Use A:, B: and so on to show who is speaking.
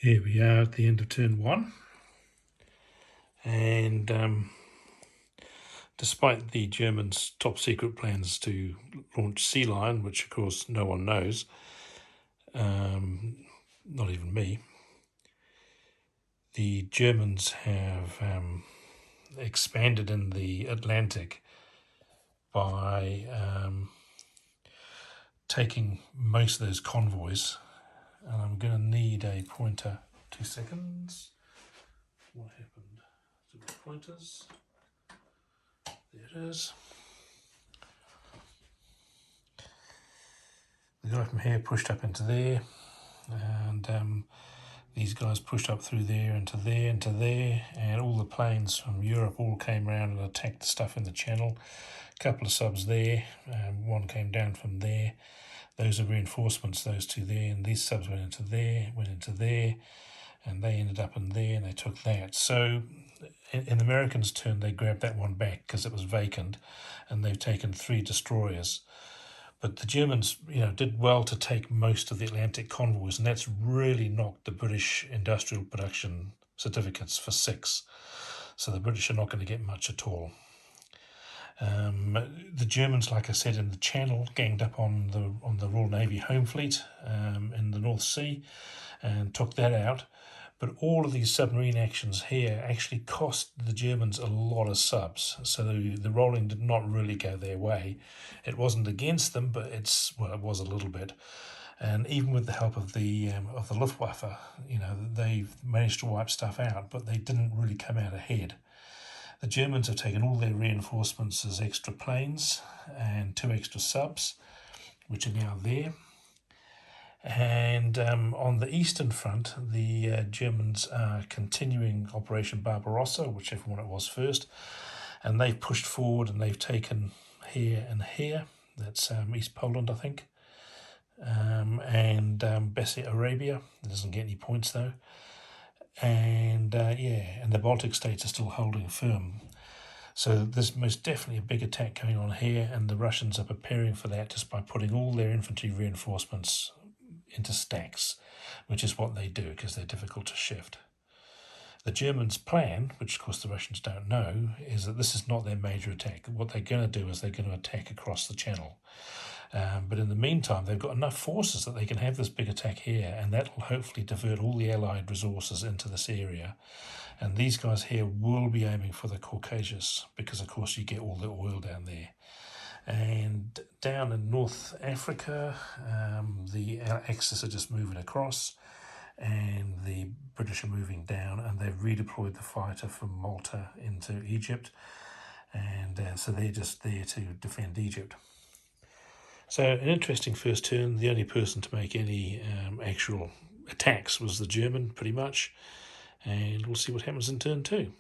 A: Here we are at the end of turn one, and despite the Germans' top secret plans to launch Sea Lion, which of course no one knows, not even me, the Germans have expanded in the Atlantic by taking most of those convoys. And I'm going to need a pointer. 2 seconds. What happened to the pointers? There it is. The guy from here pushed up into there, and these guys pushed up through there, into there, into there, and all the planes from Europe all came around and attacked the stuff in the channel. A couple of subs there, one came down from there. Those are reinforcements, those two there, and these subs went into there, and they ended up in there, and they took that. So in the Americans' turn, they grabbed that one back because it was vacant, and they've taken 3 destroyers. But the Germans, did well to take most of the Atlantic convoys, and that's really knocked the British industrial production certificates for 6. So the British are not going to get much at all. The Germans, like I said, in the Channel, ganged up on the Royal Navy Home Fleet in the North Sea and took that out. But all of these submarine actions here actually cost the Germans a lot of subs. So the rolling did not really go their way. It wasn't against them, but it was a little bit. And even with the help of the Luftwaffe, they managed to wipe stuff out, but they didn't really come out ahead. The Germans have taken all their reinforcements as extra planes and 2 extra subs, which are now there. And on the Eastern Front, the Germans are continuing Operation Barbarossa, whichever one it was first, and they've pushed forward and they've taken here and here. That's East Poland, I think, and Bessarabia. It doesn't get any points though. And and the Baltic states are still holding firm. So there's most definitely a big attack going on here, and the Russians are preparing for that just by putting all their infantry reinforcements into stacks, which is what they do because they're difficult to shift. The Germans' plan, which of course the Russians don't know, is that this is not their major attack. What they're going to do is they're going to attack across the channel. But in the meantime, they've got enough forces that they can have this big attack here, and that will hopefully divert all the Allied resources into this area. And these guys here will be aiming for the Caucasus, because of course you get all the oil down there. And down in North Africa, the Axis are just moving across, and the British are moving down, and they've redeployed the fighter from Malta into Egypt, and so they're just there to defend Egypt. So an interesting first turn. The only person to make any actual attacks was the German, pretty much, and we'll see what happens in turn 2.